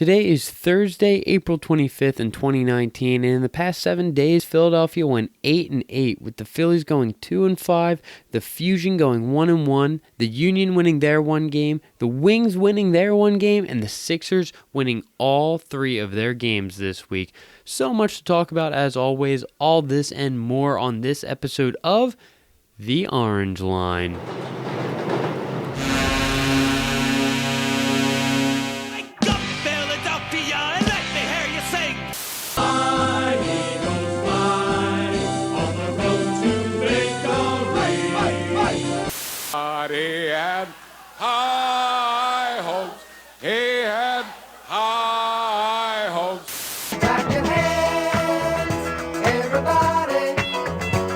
Today is Thursday, April 25th in 2019, and in the past 7 days, Philadelphia went 8-8, with the Phillies going 2-5, the Fusion going 1-1, the Union winning their one game, the Wings winning their one game, and the Sixers winning all 3 of their games this week. So much to talk about as always, all this and more on this episode of The Orange Line. He had high hopes. He had high hopes. Clap your hands, everybody,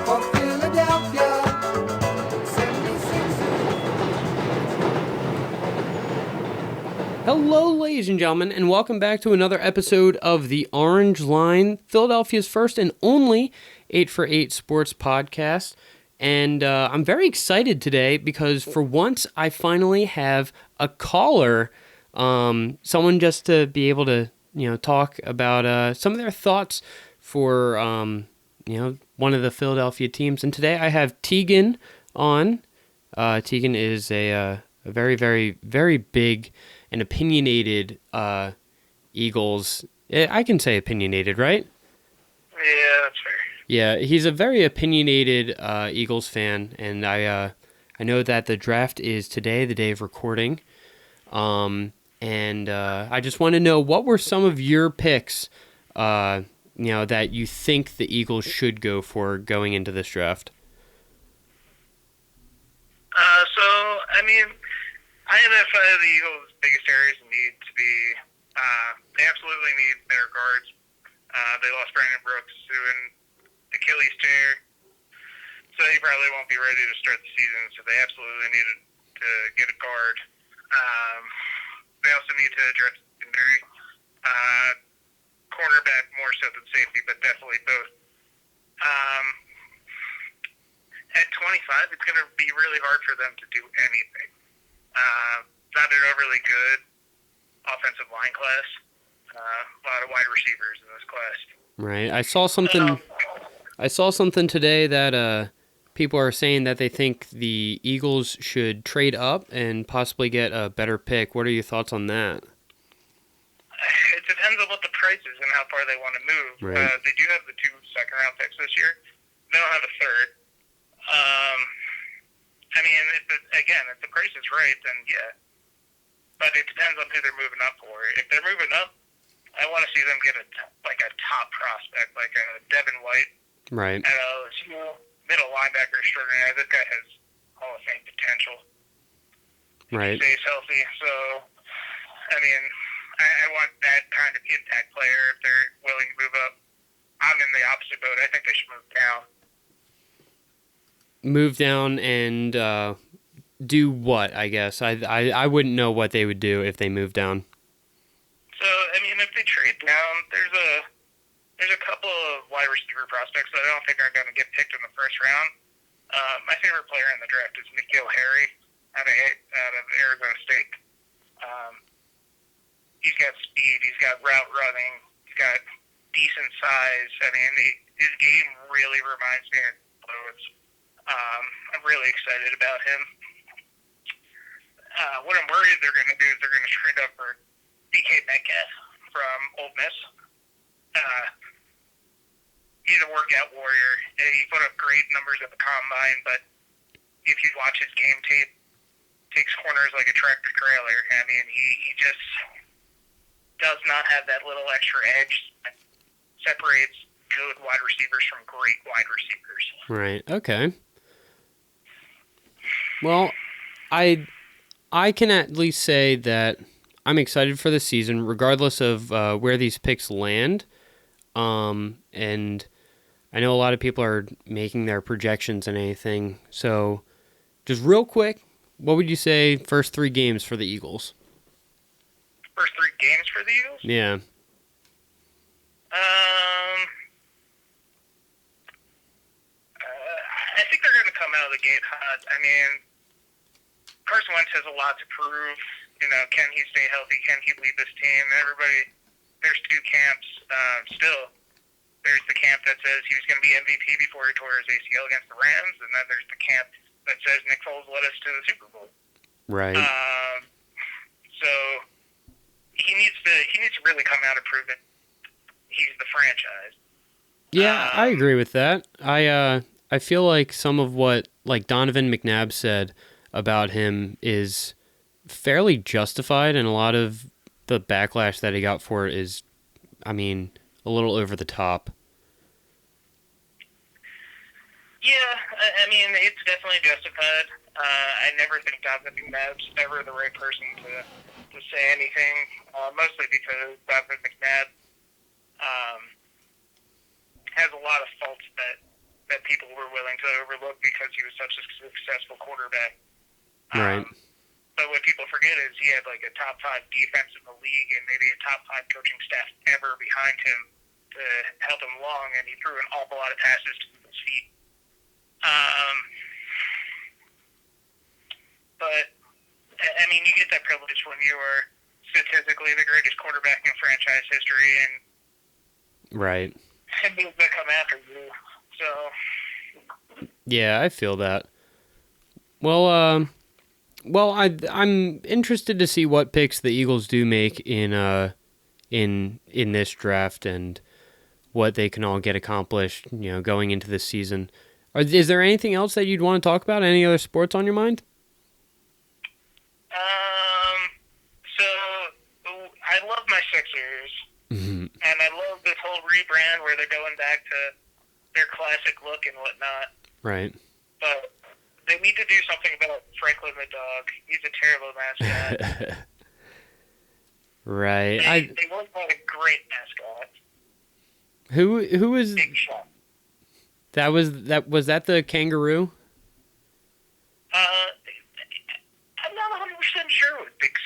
for Philadelphia 76ers. Hello, ladies and gentlemen, and welcome back to another episode of The Orange Line, Philadelphia's first and only 8 for 8 sports podcast. And I'm very excited today because for once I finally have a caller, someone just to be able to, talk about some of their thoughts for, one of the Philadelphia teams. And today I have Tegan on. Tegan is a very, very, very big and opinionated Eagles. I can say opinionated, right? Yeah, that's fair. Yeah, he's a very opinionated Eagles fan, and I know that the draft is today, the day of recording, and I just want to know, what were some of your picks, that you think the Eagles should go for going into this draft? I identify the Eagles' biggest areas of need to be, they absolutely need better guards. They lost Brandon Brooks to an Achilles tear, so he probably won't be ready to start the season, so they absolutely needed to get a guard. They also need to address secondary, cornerback more so than safety, but definitely both. At 25, it's going to be really hard for them to do anything. Not an overly good offensive line class. A lot of wide receivers in this class. Right. I saw something today that people are saying that they think the Eagles should trade up and possibly get a better pick. What are your thoughts on that? It depends on what the price is and how far they want to move. Right. They do have the 2 second-round picks this year. They don't have a third. If the price is right, then yeah. But it depends on who they're moving up for. If they're moving up, I want to see them get a top prospect, like a Devin White. Right. At LSU, middle linebacker extraordinary. This guy has Hall of Fame potential. Right. He stays healthy. So, I want that kind of impact player if they're willing to move up. I'm in the opposite boat. I think they should move down. Move down and do what, I guess? I wouldn't know what they would do if they moved down. So, if they trade down, there's a couple of wide receiver prospects that I don't think are going to get picked in the first round. My favorite player in the draft is N'Keal Harry out of Arizona State. He's got speed, he's got route running, he's got decent size. His game really reminds me of Lowe's. I'm really excited about him. What I'm worried they're going to do is they're going to trade up for DK Metcalf from Ole Miss. He's a workout warrior, and he put up great numbers at the combine, but if you watch his game tape, takes corners like a tractor trailer. He just does not have that little extra edge that separates good wide receivers from great wide receivers. Right. Okay. Well, I can at least say that I'm excited for the season, regardless of where these picks land. And I know a lot of people are making their projections and anything. So, just real quick, what would you say first 3 games for the Eagles? First 3 games for the Eagles? Yeah. I think they're going to come out of the gate hot. Carson Wentz has a lot to prove. can he stay healthy? Can he lead this team? And everybody, there's two camps still. There's the camp that says he was going to be MVP before he tore his ACL against the Rams, and then there's the camp that says Nick Foles led us to the Super Bowl. Right. So he needs to really come out and prove that he's the franchise. Yeah, I agree with that. I feel like some of what like Donovan McNabb said about him is fairly justified, and a lot of the backlash that he got for it is, I mean, a little over the top. Yeah, I mean, it's definitely justified. I never think Donovan McNabb's ever the right person to say anything, mostly because Donovan McNabb has a lot of faults that people were willing to overlook because he was such a successful quarterback. Right. But what people forget is he had like a top 5 defense in the league and maybe a top 5 coaching staff ever behind him to help him along, and he threw an awful lot of passes to his feet. But, I mean, you get that privilege when you are statistically the greatest quarterback in franchise history, and Right. people that come after you. So, Yeah, I feel that. Well, I'm interested to see what picks the Eagles do make in this draft and what they can all get accomplished, going into this season. Is there anything else that you'd want to talk about? Any other sports on your mind? so I love my Sixers, and I love this whole rebrand where they're going back to their classic look and whatnot. Right. But they need to do something about Franklin the dog. He's a terrible mascot. Right. They once had a great mascot. Who was Big Shot. was that the kangaroo? I'm not 100% sure what Big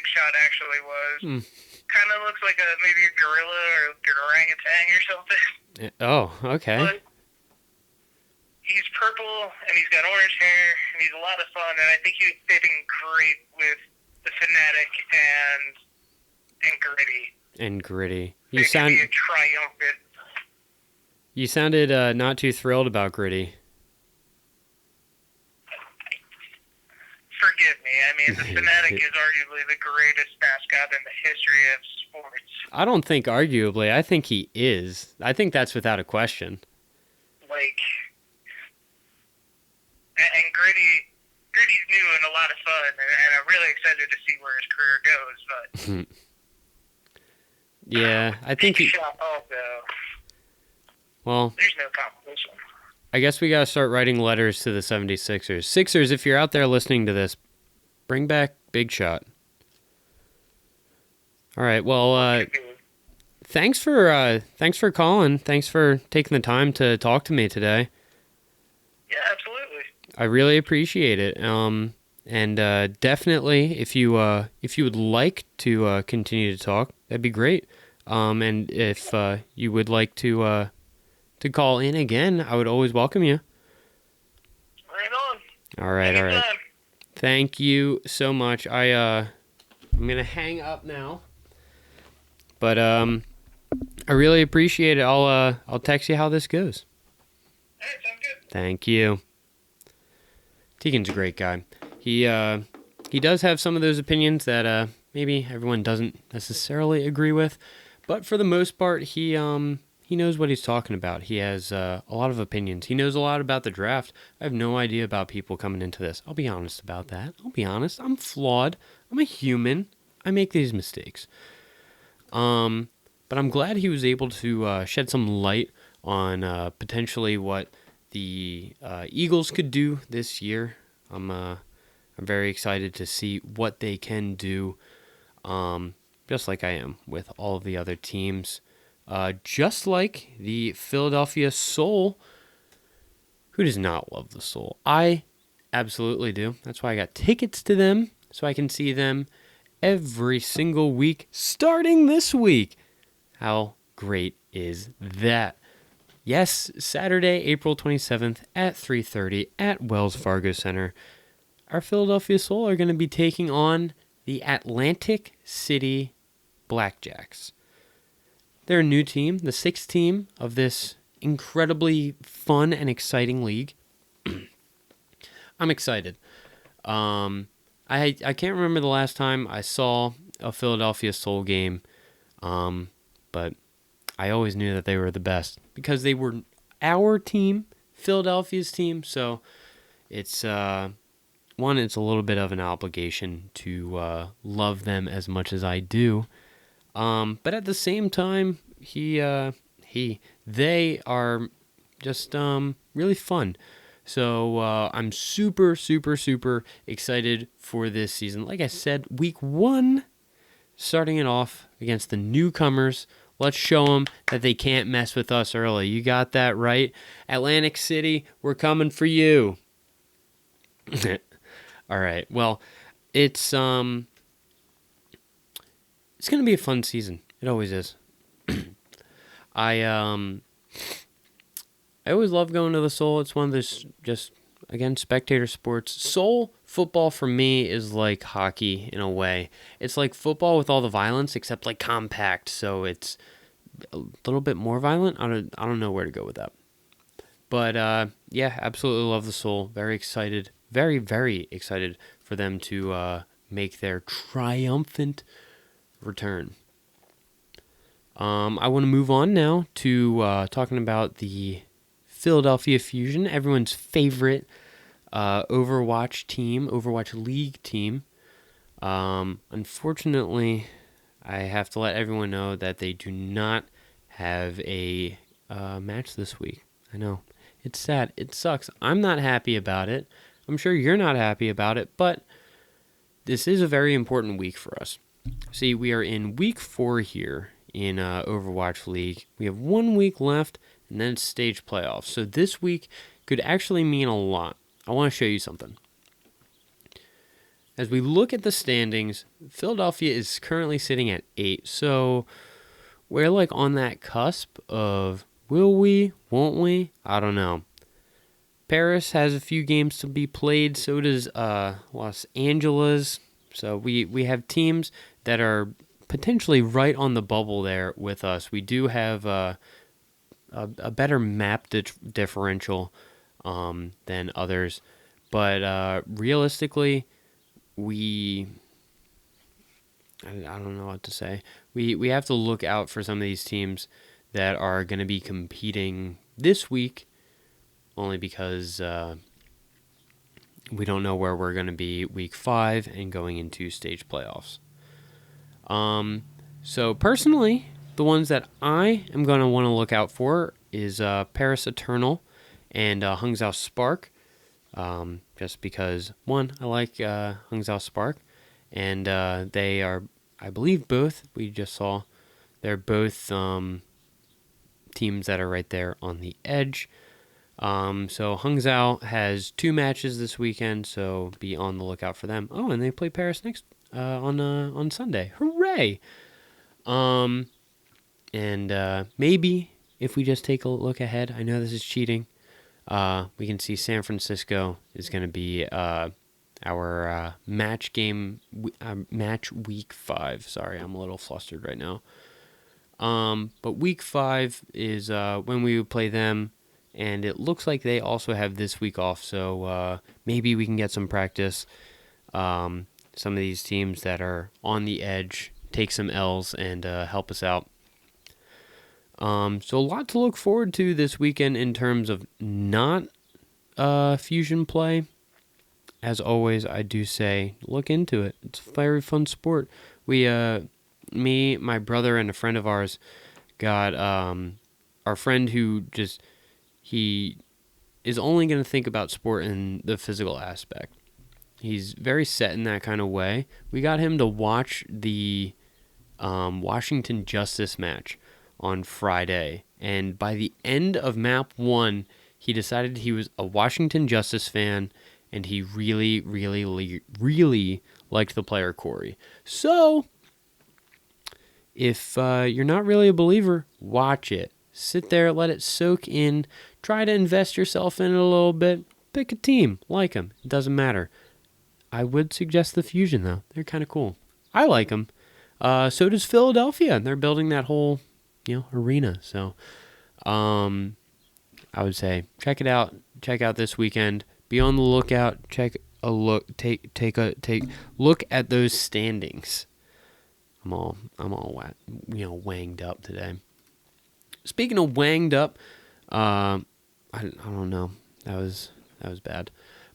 Shot actually was. Kind of looks like maybe a gorilla or an orangutan or something. Oh, okay. But he's purple and he's got orange hair and he's a lot of fun, and I think he's fitting great with the Fanatic and Gritty. And Gritty. It could be a triumphant. You sounded not too thrilled about Gritty. Forgive me. I mean, the Fanatic is arguably the greatest mascot in the history of sports. I don't think arguably. I think he is. I think that's without a question. Like, and Gritty's new and a lot of fun, and I'm really excited to see where his career goes. But yeah, I think Big Shot also. Well, There's no competition. I guess we got to start writing letters to the 76ers. Sixers, if you're out there listening to this, bring back Big Shot. All right. Well, thanks for calling. Thanks for taking the time to talk to me today. Yeah, absolutely. I really appreciate it. And definitely, if you would like to continue to talk, that'd be great. And if you would like to call in again, I would always welcome you. Right on. All right, all right. Anytime. Thank you so much. I'm gonna hang up now, but I really appreciate it. I'll text you how this goes. All right, sounds good. Thank you. Tegan's a great guy. He does have some of those opinions that maybe everyone doesn't necessarily agree with, but for the most part, he knows what he's talking about. He has a lot of opinions. He knows a lot about the draft. I have no idea about people coming into this. I'll be honest about that. I'll be honest. I'm flawed. I'm a human. I make these mistakes. But I'm glad he was able to shed some light on potentially what the Eagles could do this year. I'm very excited to see what they can do, just like I am with all of the other teams. Just like the Philadelphia Soul. Who does not love the Soul? I absolutely do. That's why I got tickets to them, so I can see them every single week, starting this week. How great is that? Yes, Saturday, April 27th at 3:30 at Wells Fargo Center. Our Philadelphia Soul are going to be taking on the Atlantic City Blackjacks. They're a new team, the sixth team of this incredibly fun and exciting league. I'm excited. I can't remember the last time I saw a Philadelphia Soul game, but I always knew that they were the best because they were our team, Philadelphia's team. So it's one, it's a little bit of an obligation to love them as much as I do. But at the same time, they are just really fun. So I'm super, super, super excited for this season. Like I said, week 1, starting it off against the newcomers. Let's show them that they can't mess with us early. You got that right. Atlantic City, we're coming for you. All right. Well, it's going to be a fun season. It always is. I always love going to the Soul. It's one of those, just, again, spectator sports. Soul football for me is like hockey in a way. It's like football with all the violence, except like compact, so it's a little bit more violent. I don't know where to go with that. But yeah, absolutely love the Soul. Very excited. Very, very excited for them to make their triumphant return. I want to move on now to talking about the Philadelphia Fusion, everyone's favorite Overwatch League team. Unfortunately, I have to let everyone know that they do not have a match this week. I know. It's sad. It sucks. I'm not happy about it. I'm sure you're not happy about it, but this is a very important week for us. See, we are in week 4 here in Overwatch League. We have 1 week left, and then it's stage playoffs. So this week could actually mean a lot. I want to show you something. As we look at the standings, Philadelphia is currently sitting at 8. So we're like on that cusp of will we, won't we? I don't know. Paris has a few games to be played. So does Los Angeles. So we have teams that are potentially right on the bubble there with us. We do have a better map differential than others, but realistically, I don't know what to say. We have to look out for some of these teams that are going to be competing this week, only because we don't know where we're going to be week 5 and going into stage playoffs. So personally, the ones that I am going to want to look out for is Paris Eternal and Hangzhou Spark. Just because, one, I like Hangzhou Spark, and they are, I believe, both, we just saw, they're both teams that are right there on the edge. So Hangzhou has 2 matches this weekend, so be on the lookout for them. Oh, and they play Paris next on Sunday. Hooray! And maybe if we just take a look ahead, I know this is cheating. We can see San Francisco is going to be our match week 5. Sorry, I'm a little flustered right now. But week 5 is when we would play them, and it looks like they also have this week off, so maybe we can get some practice. Some of these teams that are on the edge take some L's and help us out. So a lot to look forward to this weekend in terms of not Fusion play. As always, I do say look into it. It's a very fun sport. Me, my brother, and a friend of ours got our friend who he is only going to think about sport in the physical aspect. He's very set in that kind of way. We got him to watch the Washington Justice match on Friday, and by the end of map 1, he decided he was a Washington Justice fan, and he really, really, really liked the player Corey. So, if you're not really a believer, watch it. Sit there, let it soak in, try to invest yourself in it a little bit, pick a team, like them, it doesn't matter. I would suggest the Fusion, though. They're kind of cool. I like them. So does Philadelphia. They're building that whole, arena. So, I would say check it out. Check out this weekend. Be on the lookout. Take look at those standings. I'm all wanged up today. Speaking of wanged up, I don't know. That was bad.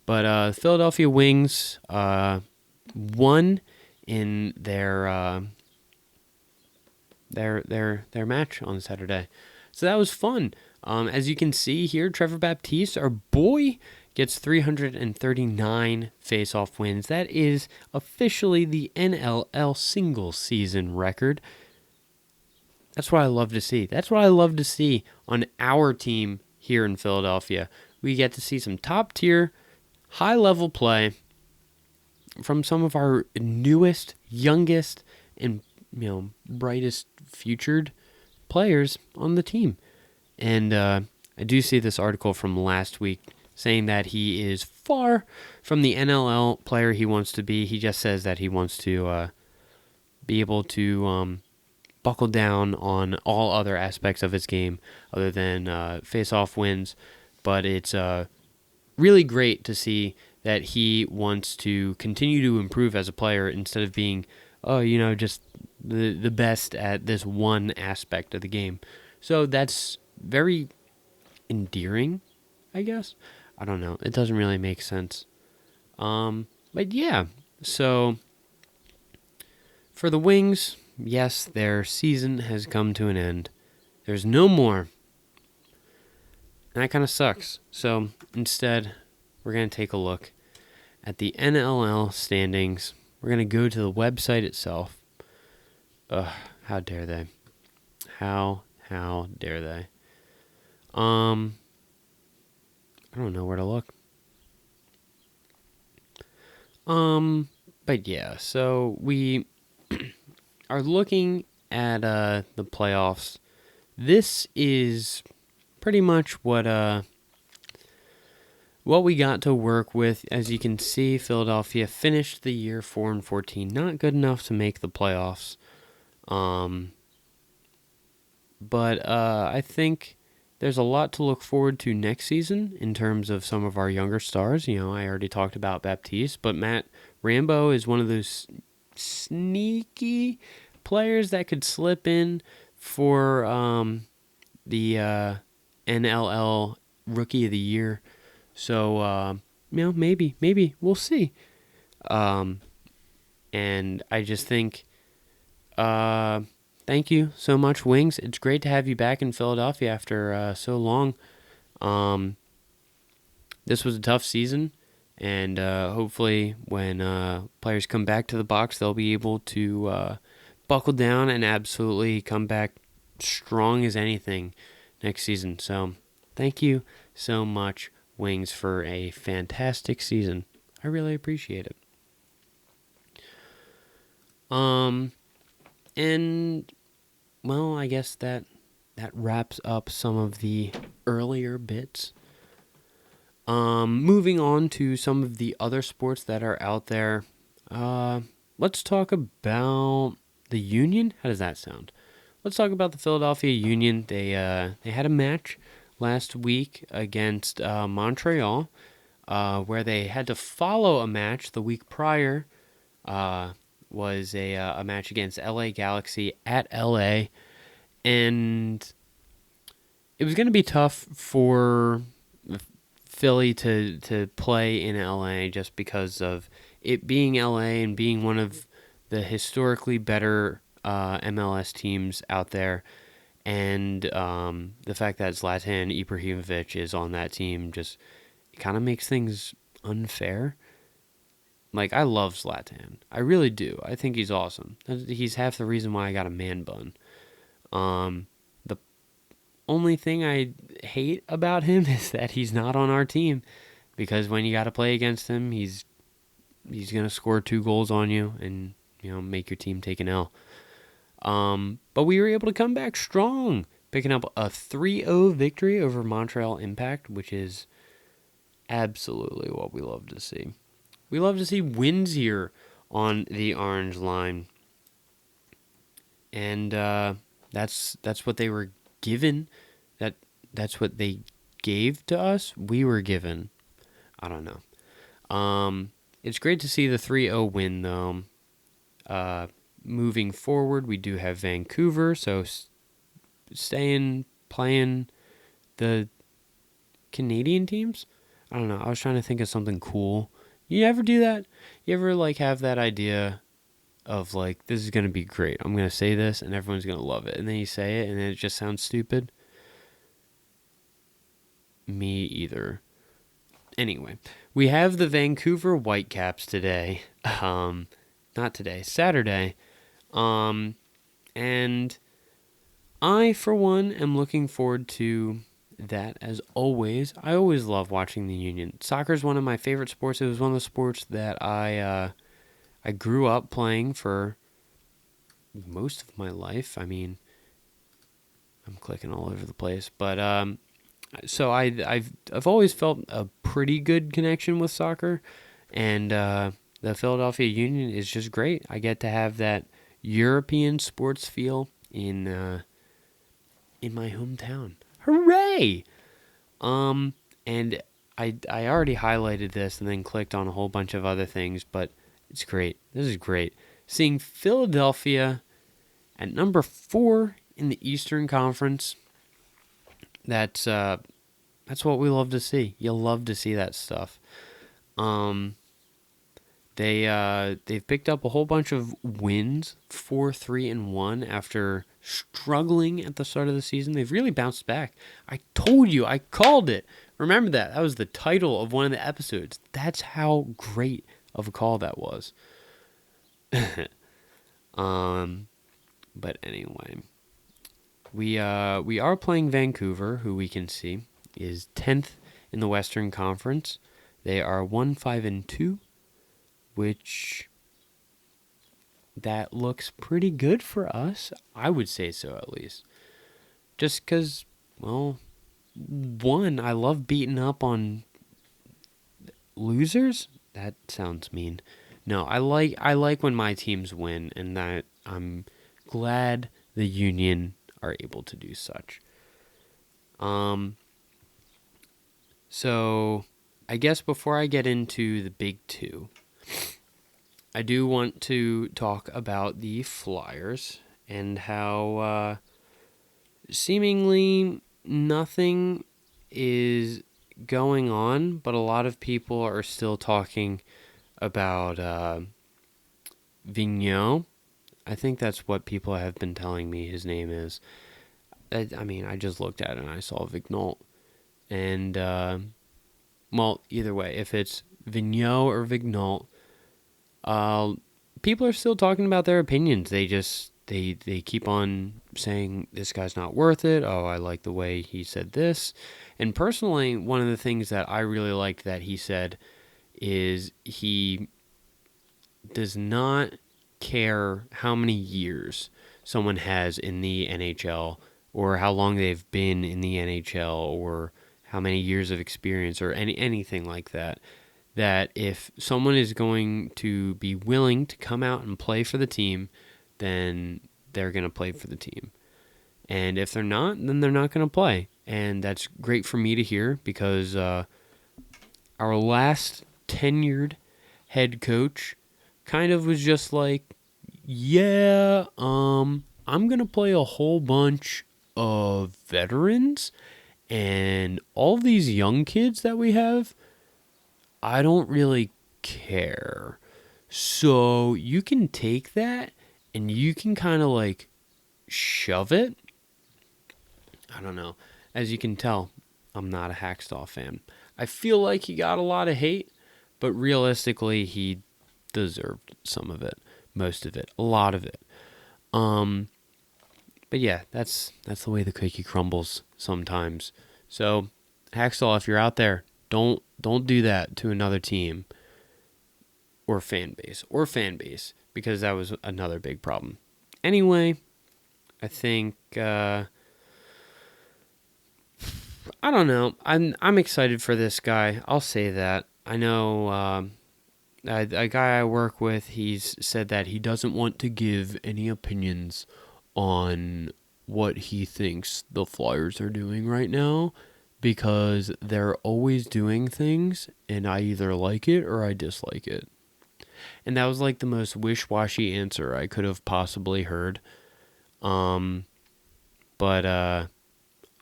But Philadelphia Wings won in their match on Saturday. So that was fun. As you can see here, Trevor Baptiste, our boy, gets 339 face-off wins. That is officially the NLL single season record. That's what I love to see. That's what I love to see on our team here in Philadelphia. We get to see some top-tier, high-level play from some of our newest, youngest, and brightest futured players on the team. And I do see this article from last week saying that he is far from the NLL player he wants to be. He just says that he wants to be able to buckle down on all other aspects of his game other than face-off wins. But it's really great to see that he wants to continue to improve as a player instead of being, just the best at this one aspect of the game. So that's very endearing, I guess. I don't know. It doesn't really make sense. But yeah, so for the Wings, yes, their season has come to an end. There's no more. And that kind of sucks. So instead, we're going to take a look at the NLL standings. We're going to go to the website itself. Ugh, how dare they? How dare they? I don't know where to look. But yeah, so we are looking at the playoffs. This is pretty much what we got to work with. As you can see, Philadelphia finished the year 4-14, not good enough to make the playoffs. But I think there's a lot to look forward to next season in terms of some of our younger stars. I already talked about Baptiste, but Matt Rambo is one of those sneaky players that could slip in for the NLL Rookie of the Year. So, maybe we'll see. And I just think, thank you so much, Wings. It's great to have you back in Philadelphia after so long. This was a tough season, and hopefully when players come back to the box, they'll be able to buckle down and absolutely come back strong as anything next season. So thank you so much, Wings, for a fantastic season. I really appreciate it. And, well, I guess that wraps up some of the earlier bits. Moving on to some of the other sports that are out there. Let's talk about the Union. How does that sound? Let's talk about the Philadelphia Union. They had a match last week against Montreal, where they had to follow a match the week prior. Was a match against LA Galaxy at LA, and it was going to be tough for Philly to play in LA just because of it being LA and being one of the historically better MLS teams out there, and the fact that Zlatan Ibrahimovic is on that team just kind of makes things unfair. Like, I love Zlatan. I really do. I think he's awesome. He's half the reason why I got a man bun. The only thing I hate about him is that he's not on our team, because when you got to play against him, he's going to score 2 goals on you and, make your team take an L. But we were able to come back strong, picking up a 3-0 victory over Montreal Impact, which is absolutely what we love to see. We love to see wins here on the Orange Line. And that's what they were given. That's what they gave to us. We were given. I don't know. It's great to see the 3-0 win, though. Moving forward, we do have Vancouver, so playing the Canadian teams. I don't know. I was trying to think of something cool. You ever do that? You ever like have that idea of like, this is going to be great. I'm going to say this and everyone's going to love it. And then you say it and then it just sounds stupid? Me either. Anyway, we have the Vancouver Whitecaps today. Not today, Saturday. And I, for one, am looking forward to that as always. I always love watching the Union. Soccer is one of my favorite sports. It was one of the sports that I grew up playing for most of my life. I mean, I'm clicking all over the place, but so I've always felt a pretty good connection with soccer, and the Philadelphia Union is just great. I get to have that European sports feel in my hometown. Hooray! And I already highlighted this and then clicked on a whole bunch of other things, but it's great. This is great. Seeing Philadelphia at number 4 in the Eastern Conference. That's what we love to see. You love to see that stuff. They've picked up a whole bunch of wins, 4-3-1 after struggling at the start of the season. They've really bounced back. I told you, I called it. Remember that. That was the title of one of the episodes. That's how great of a call that was. But anyway, we are playing Vancouver, who we can see is 10th in the Western Conference. They are 1-5-2, which that looks pretty good for us. I would say so, at least. Just because, well, one, I love beating up on losers. That sounds mean. No, I like when my teams win, and that I'm glad the Union are able to do such. So I guess before I get into the big two, I do want to talk about the Flyers and how seemingly nothing is going on, but a lot of people are still talking about Vigneault. I think that's what people have been telling me his name is. I mean, I just looked at it and I saw Vigneault. And, well, either way, if it's Vigneault or Vigneault, people are still talking about their opinions. They just, they keep on saying, this guy's not worth it. Oh, I like the way he said this. And personally, one of the things that I really liked that he said is he does not care how many years someone has in the NHL or how long they've been in the NHL or how many years of experience or anything like that. That if someone is going to be willing to come out and play for the team, then they're going to play for the team. And if they're not, then they're not going to play. And that's great for me to hear because our last tenured head coach kind of was just like, yeah, I'm going to play a whole bunch of veterans and all these young kids that we have, I don't really care. So you can take that and you can kind of like shove it. I don't know. As you can tell, I'm not a Hacksaw fan. I feel like he got a lot of hate, but realistically, he deserved some of it, most of it, a lot of it. But yeah, that's the way the cookie crumbles sometimes. So, Hacksaw, if you're out there, don't do that to another team or fan base, because that was another big problem. Anyway, I think I don't know. I'm excited for this guy. I'll say that. I know a guy I work with, he's said that he doesn't want to give any opinions on what he thinks the Flyers are doing right now because they're always doing things and I either like it or I dislike it. And that was like the most wish-washy answer I could have possibly heard. But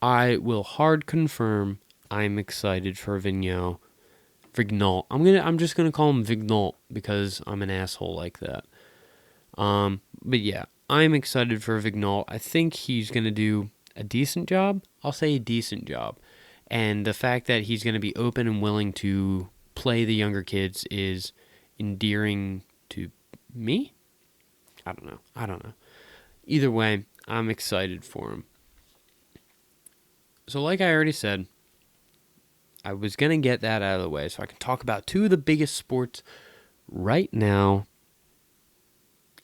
I will hard confirm I'm excited for Vigneault. I'm just gonna call him Vigneault because I'm an asshole like that. But yeah, I'm excited for Vigneault. I think he's gonna do a decent job. I'll say a decent job. And the fact that he's gonna be open and willing to play the younger kids is endearing to me. I don't know. Either way, I'm excited for him. So like I already said, I was going to get that out of the way so I can talk about two of the biggest sports right now.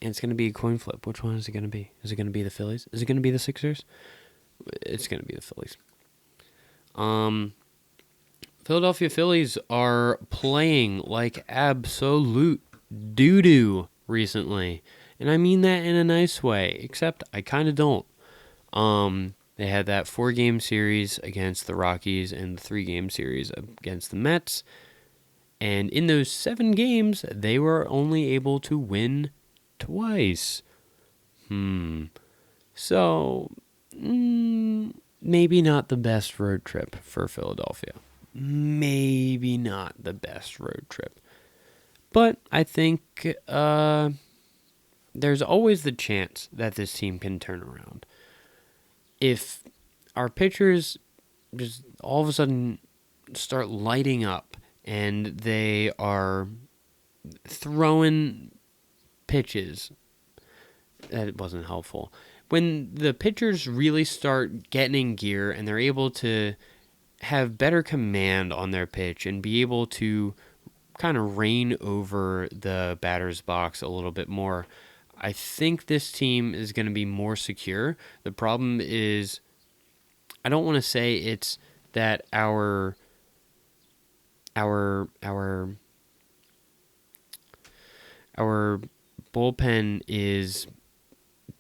And it's going to be a coin flip. Which one is it going to be? Is it going to be the Phillies? Is it going to be the Sixers? It's going to be the Phillies. Philadelphia Phillies are playing like absolute doo-doo recently. And I mean that in a nice way, except I kind of don't. They had that 4-game series against the Rockies and the 3-game series against the Mets. And in those 7 games, they were only able to win twice. So, maybe not the best road trip for Philadelphia. Maybe not the best road trip. But I think there's always the chance that this team can turn around. If our pitchers just all of a sudden start lighting up and they are throwing pitches, that wasn't helpful. When the pitchers really start getting in gear and they're able to have better command on their pitch and be able to kind of reign over the batter's box a little bit more, I think this team is going to be more secure. The problem is, I don't want to say it's that our bullpen is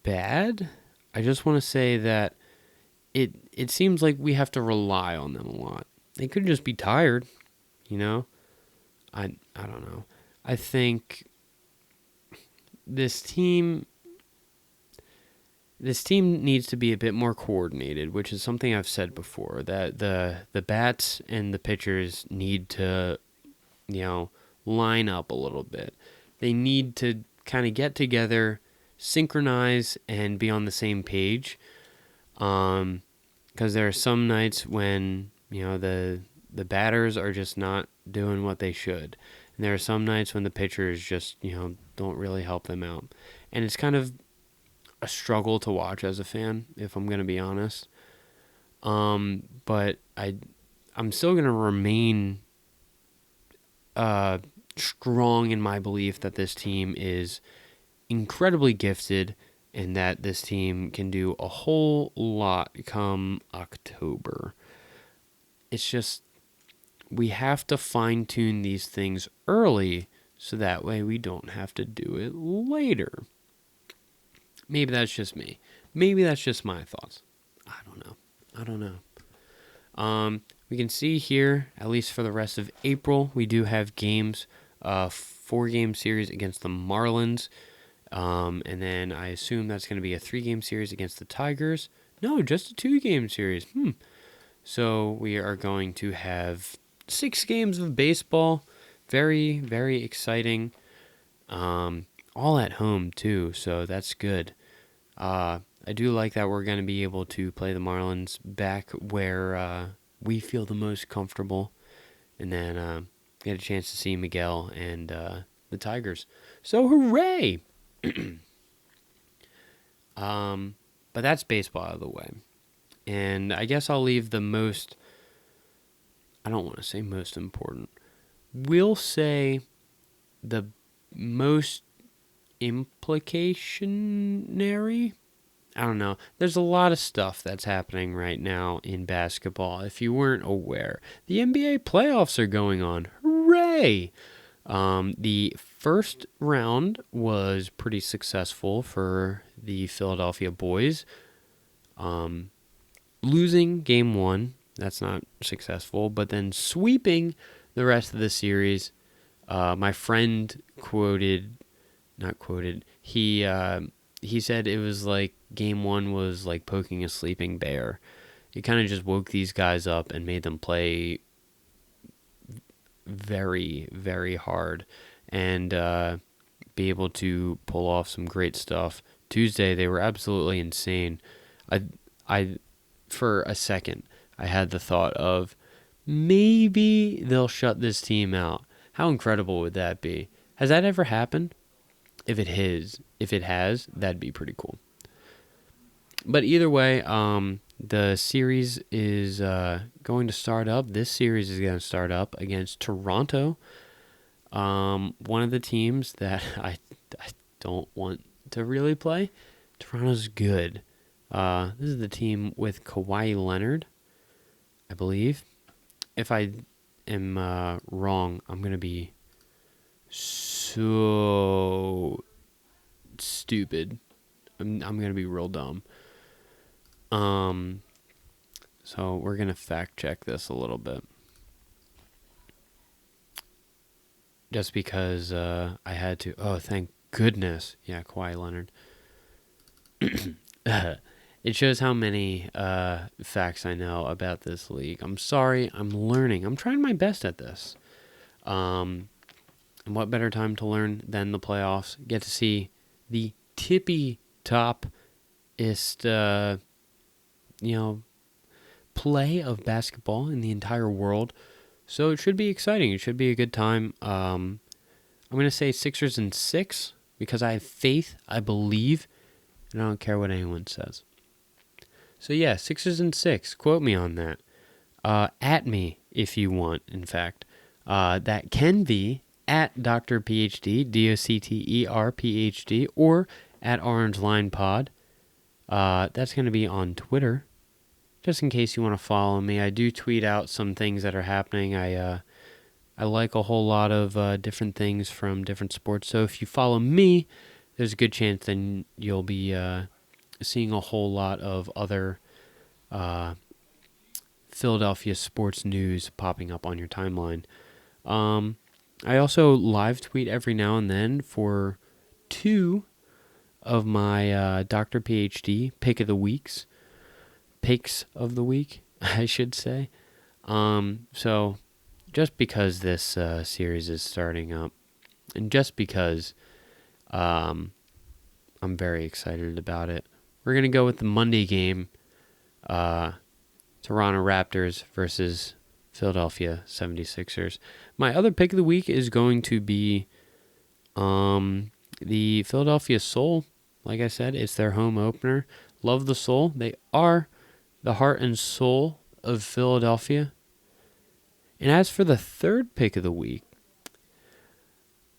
bad. I just want to say that it seems like we have to rely on them a lot. They could just be tired, you know? I don't know. I think this team needs to be a bit more coordinated, which is something I've said before, that the bats and the pitchers need to, line up a little bit. They need to kind of get together, synchronize, and be on the same page. Because there are some nights when, the batters are just not doing what they should. And there are some nights when the pitchers just, don't really help them out. And it's kind of a struggle to watch as a fan, if I'm going to be honest. But I'm still going to remain strong in my belief that this team is incredibly gifted and that this team can do a whole lot come October. It's just, we have to fine-tune these things early so that way we don't have to do it later. Maybe that's just me. Maybe that's just my thoughts. I don't know. We can see here, at least for the rest of April, we do have games, 4-game series against the Marlins. And then I assume that's going to be a 3-game series against the Tigers. No, just a 2-game series. So we are going to have 6 games of baseball. Very, very exciting. All at home, too, so that's good. I do like that we're going to be able to play the Marlins back where we feel the most comfortable. And then get a chance to see Miguel and the Tigers. So hooray! But that's baseball out of the way. And I guess I'll leave the most, I don't want to say most important. We'll say the most implicationary? I don't know. There's a lot of stuff that's happening right now in basketball. If you weren't aware, the NBA playoffs are going on. Hooray! The first round was pretty successful for the Philadelphia boys. Losing game one, that's not successful, but then sweeping the rest of the series. My friend he said it was like game one was like poking a sleeping bear. It kind of just woke these guys up and made them play very, very hard and be able to pull off some great stuff. Tuesday, they were absolutely insane. I for a second, I had the thought of maybe they'll shut this team out. How incredible would that be? Has that ever happened? If it has, that'd be pretty cool. But either way, the series is going to start up. This series is going to start up against Toronto, one of the teams that I don't want to really play. Toronto's good. This is the team with Kawhi Leonard, I believe. If I am wrong, I'm going to be so stupid. I'm going to be real dumb. So we're going to fact check this a little bit. Just because I had to. Oh, thank goodness. Yeah, Kawhi Leonard. It shows how many facts I know about this league. I'm sorry. I'm learning. I'm trying my best at this. And what better time to learn than the playoffs? Get to see the tippy top-ist, play of basketball in the entire world. So it should be exciting. It should be a good time. I'm going to say Sixers in 6 because I have faith, I believe, and I don't care what anyone says. So yeah, Sixers in 6. Quote me on that. At me if you want, in fact. That can be at Dr. PhD, DOCTER PhD, or at Orange Line Pod. That's going to be on Twitter. Just in case you want to follow me, I do tweet out some things that are happening. I like a whole lot of different things from different sports. So if you follow me, there's a good chance then you'll be seeing a whole lot of other Philadelphia sports news popping up on your timeline. I also live tweet every now and then for 2 of my Dr. PhD picks of the week, I should say. So just because this series is starting up, and just because I'm very excited about it, we're going to go with the Monday game, Toronto Raptors versus Philadelphia 76ers. My other pick of the week is going to be the Philadelphia Soul. Like I said, it's their home opener. Love the Soul. They are the heart and soul of Philadelphia. And as for the third pick of the week,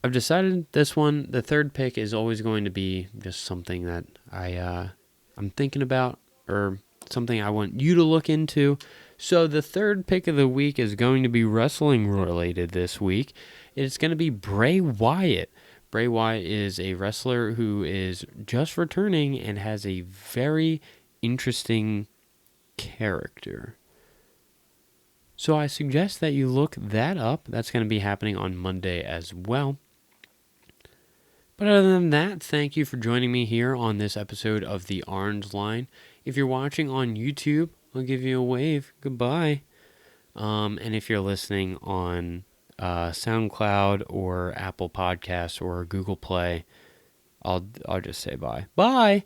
I've decided this one, the third pick is always going to be just something that I'm thinking about or something I want you to look into. So the third pick of the week is going to be wrestling related this week. It's going to be Bray Wyatt. Bray Wyatt is a wrestler who is just returning and has a very interesting character. So I suggest that you look that up. That's going to be happening on Monday as well. But other than that, thank you for joining me here on this episode of The Orange Line. If you're watching on YouTube, I'll give you a wave. Goodbye. And if you're listening on SoundCloud or Apple Podcasts or Google Play, I'll just say bye. Bye.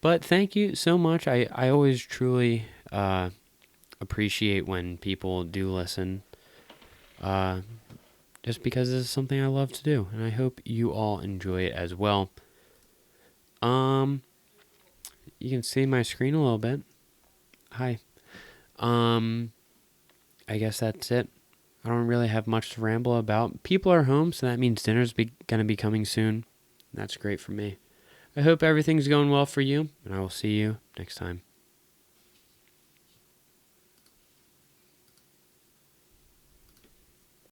But thank you so much. I always truly appreciate when people do listen. Just because this is something I love to do, and I hope you all enjoy it as well. You can see my screen a little bit. Hi. I guess that's it. I don't really have much to ramble about. People are home, so that means dinner's gonna be coming soon. That's great for me. I hope everything's going well for you, and I will see you next time.